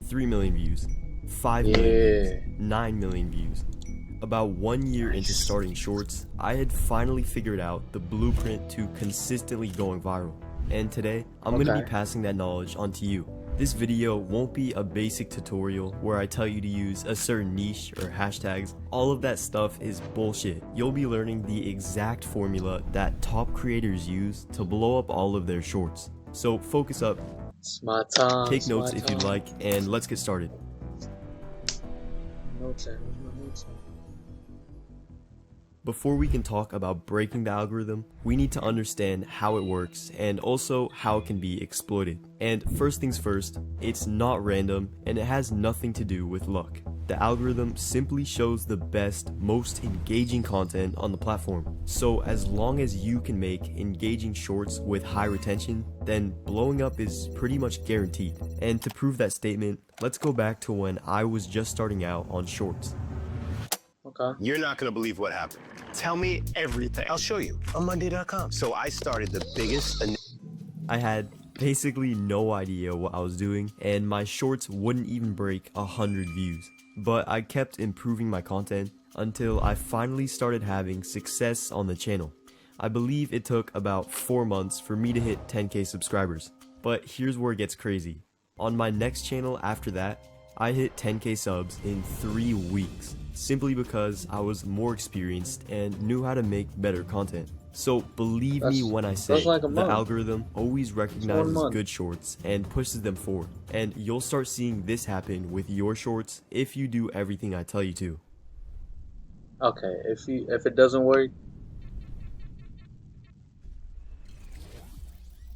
3 million views, 5 million views, 9 million views. About 1 year into starting shorts, I had finally figured out the blueprint to consistently going viral. And today, I'm going to be passing that knowledge on to you. This video won't be a basic tutorial where I tell you to use a certain niche or hashtags. All of that stuff is bullshit. You'll be learning the exact formula that top creators use to blow up all of their shorts. So focus up, take notes if you'd like, and let's get started. Before we can talk about breaking the algorithm, we need to understand how it works and also how it can be exploited. And first things first, it's not random and it has nothing to do with luck. The algorithm simply shows the best, most engaging content on the platform. So as long as you can make engaging shorts with high retention, then blowing up is pretty much guaranteed. And to prove that statement, let's go back to when I was just starting out on shorts. You're not gonna believe what happened. Tell me everything. I'll show you on Monday.com. So I started the biggest. I had basically no idea what I was doing, and my shorts wouldn't even break 100 views. But I kept improving my content until I finally started having success on the channel. I believe it took about 4 months for me to hit 10k subscribers. But here's where it gets crazy. On my next channel after that, I hit 10k subs in 3 weeks, simply because I was more experienced and knew how to make better content. So believe me when I say the algorithm always recognizes good shorts and pushes them forward. And you'll start seeing this happen with your shorts if you do everything I tell you to. Okay, if it doesn't work,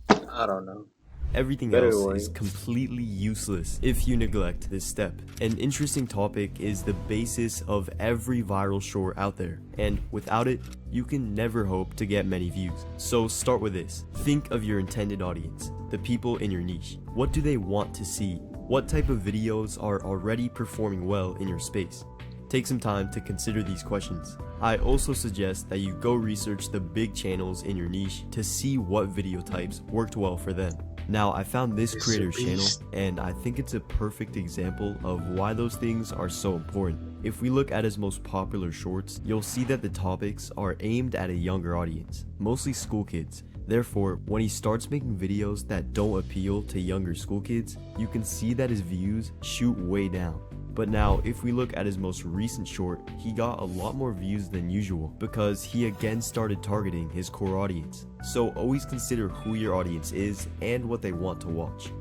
I don't know. Everything else is completely useless if you neglect this step. An interesting topic is the basis of every viral short out there, and without it, you can never hope to get many views. So start with this. Think of your intended audience, the people in your niche. What do they want to see? What type of videos are already performing well in your space? Take some time to consider these questions. I also suggest that you go research the big channels in your niche to see what video types worked well for them. Now, I found this creator's channel, and I think it's a perfect example of why those things are so important. If we look at his most popular shorts, you'll see that the topics are aimed at a younger audience, mostly school kids. Therefore, when he starts making videos that don't appeal to younger school kids, you can see that his views shoot way down. But now, if we look at his most recent short, he got a lot more views than usual because he again started targeting his core audience. So always consider who your audience is and what they want to watch.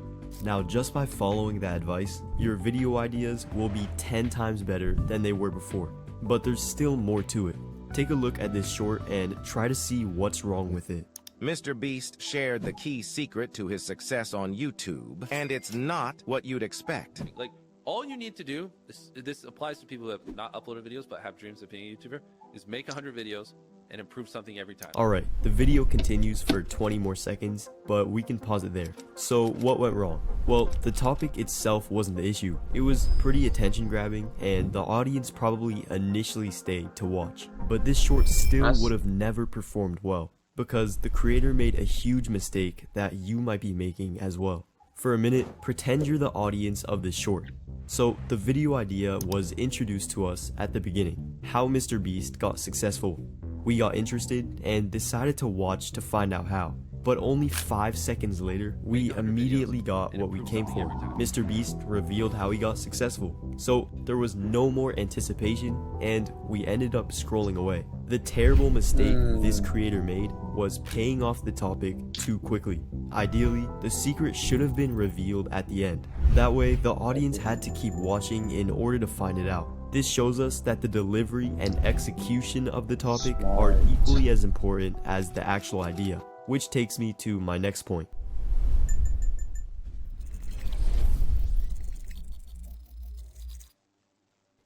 Now, just by following that advice, your video ideas will be 10 times better than they were before. But there's still more to it. Take a look at this short and try to see what's wrong with it. MrBeast shared the key secret to his success on YouTube, and it's not what you'd expect. Like, all you need to do, this applies to people who have not uploaded videos but have dreams of being a YouTuber, is make 100 videos and improve something every time. Alright, the video continues for 20 more seconds, but we can pause it there. So what went wrong? Well, the topic itself wasn't the issue. It was pretty attention grabbing, and the audience probably initially stayed to watch. But this short still would have never performed well, because the creator made a huge mistake that you might be making as well. For a minute, pretend you're the audience of this short. So the video idea was introduced to us at the beginning, how MrBeast got successful. We got interested and decided to watch to find out how. But only 5 seconds later, we immediately got what we came for. MrBeast revealed how he got successful. So there was no more anticipation and we ended up scrolling away. The terrible mistake this creator made was paying off the topic too quickly. Ideally, the secret should have been revealed at the end. That way, the audience had to keep watching in order to find it out. This shows us that the delivery and execution of the topic are equally as important as the actual idea. Which takes me to my next point.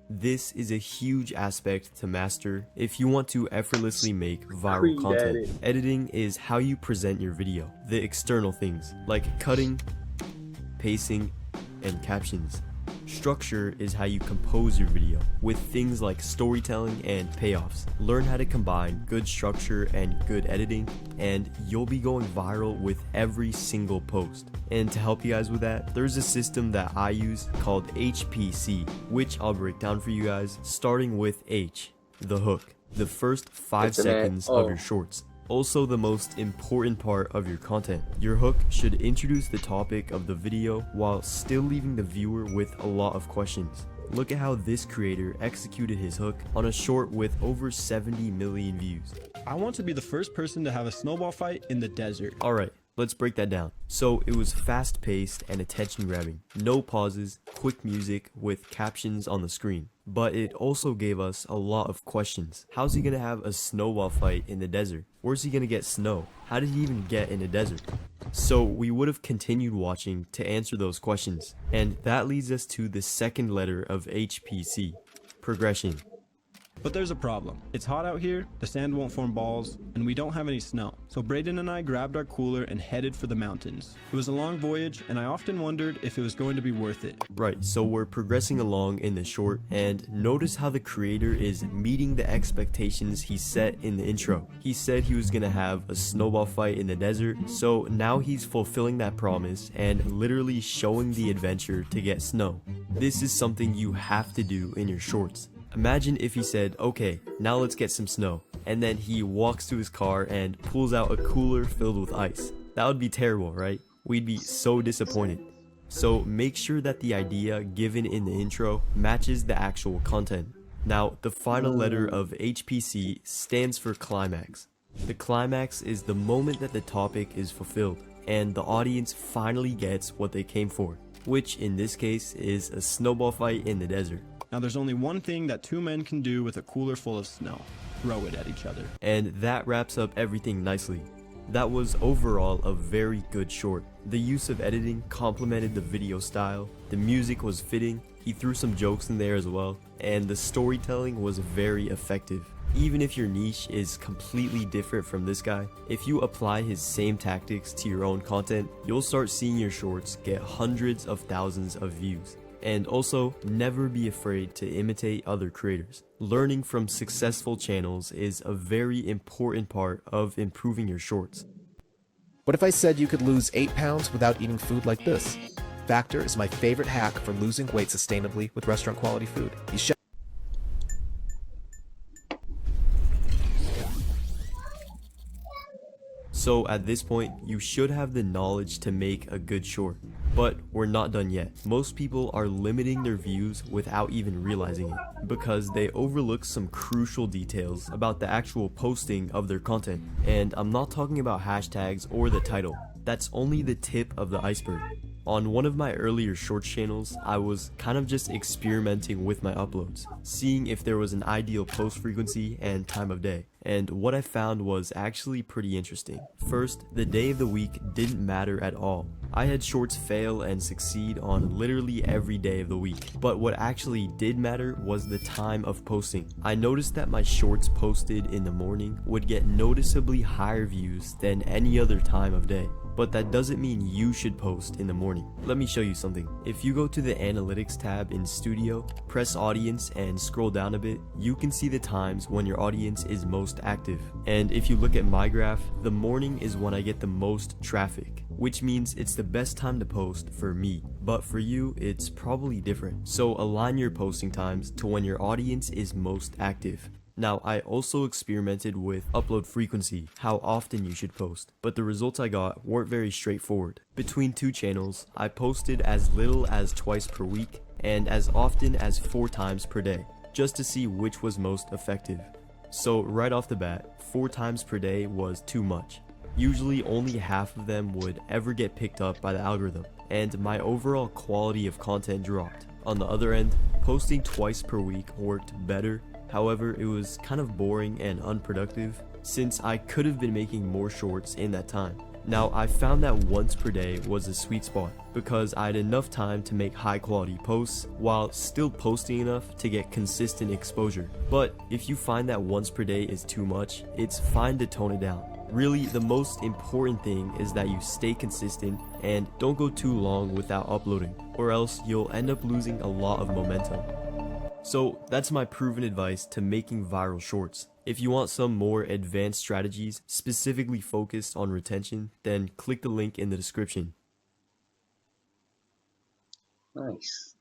This is a huge aspect to master if you want to effortlessly make viral content. Editing is how you present your video, the external things like cutting, pacing, and captions. Structure is how you compose your video, with things like storytelling and payoffs. Learn how to combine good structure and good editing, and you'll be going viral with every single post. And to help you guys with that, there's a system that I use called HPC, which I'll break down for you guys, starting with H, the hook, the first 5 seconds of your shorts. Also the most important part of your content. Your hook should introduce the topic of the video while still leaving the viewer with a lot of questions. Look at how this creator executed his hook on a short with over 70 million views. I want to be the first person to have a snowball fight in the desert. Alright, let's break that down. So it was fast paced and attention grabbing. No pauses, quick music with captions on the screen. But it also gave us a lot of questions. How's he gonna have a snowball fight in the desert? Where's he gonna get snow? How did he even get in the desert? So we would have continued watching to answer those questions. And that leads us to the second letter of HPC, progression. But there's a problem. It's hot out here, the sand won't form balls, and we don't have any snow. So Braden and I grabbed our cooler and headed for the mountains. It was a long voyage, and I often wondered if it was going to be worth it. Right, so we're progressing along in the short, and notice how the creator is meeting the expectations he set in the intro. He said he was gonna have a snowball fight in the desert, so now he's fulfilling that promise and literally showing the adventure to get snow. This is something you have to do in your shorts. Imagine if he said, okay, now let's get some snow, and then he walks to his car and pulls out a cooler filled with ice. That would be terrible, right? We'd be so disappointed. So make sure that the idea given in the intro matches the actual content. Now, the final letter of HPC stands for climax. The climax is the moment that the topic is fulfilled, and the audience finally gets what they came for, which in this case is a snowball fight in the desert. Now there's only one thing that 2 men can do with a cooler full of snow. Throw it at each other. And that wraps up everything nicely. That was overall a very good short. The use of editing complemented the video style, the music was fitting, he threw some jokes in there as well, and the storytelling was very effective. Even if your niche is completely different from this guy, if you apply his same tactics to your own content, you'll start seeing your shorts get hundreds of thousands of views. And also, never be afraid to imitate other creators. Learning from successful channels is a very important part of improving your shorts. What if I said you could lose 8 pounds without eating food like this? Factor is my favorite hack for losing weight sustainably with restaurant quality food. So at this point, you should have the knowledge to make a good short. But we're not done yet. Most people are limiting their views without even realizing it, because they overlook some crucial details about the actual posting of their content. And I'm not talking about hashtags or the title. That's only the tip of the iceberg. On one of my earlier shorts channels, I was kind of just experimenting with my uploads, seeing if there was an ideal post frequency and time of day. And what I found was actually pretty interesting. First, the day of the week didn't matter at all. I had shorts fail and succeed on literally every day of the week. But what actually did matter was the time of posting. I noticed that my shorts posted in the morning would get noticeably higher views than any other time of day. But that doesn't mean you should post in the morning. Let me show you something. If you go to the analytics tab in Studio, press audience and scroll down a bit, you can see the times when your audience is most active. And if you look at my graph, the morning is when I get the most traffic, which means it's the best time to post for me. But for you, it's probably different. So align your posting times to when your audience is most active. Now, I also experimented with upload frequency, how often you should post, but the results I got weren't very straightforward. Between 2 channels, I posted as little as twice per week and as often as 4 times per day, just to see which was most effective. So right off the bat, 4 times per day was too much. Usually only half of them would ever get picked up by the algorithm, and my overall quality of content dropped. On the other end, posting twice per week worked better. However, it was kind of boring and unproductive since I could have been making more shorts in that time. Now, I found that once per day was a sweet spot because I had enough time to make high quality posts while still posting enough to get consistent exposure. But if you find that once per day is too much, it's fine to tone it down. Really, the most important thing is that you stay consistent and don't go too long without uploading, or else you'll end up losing a lot of momentum. So that's my proven advice to making viral shorts. If you want some more advanced strategies specifically focused on retention, then click the link in the description. Nice.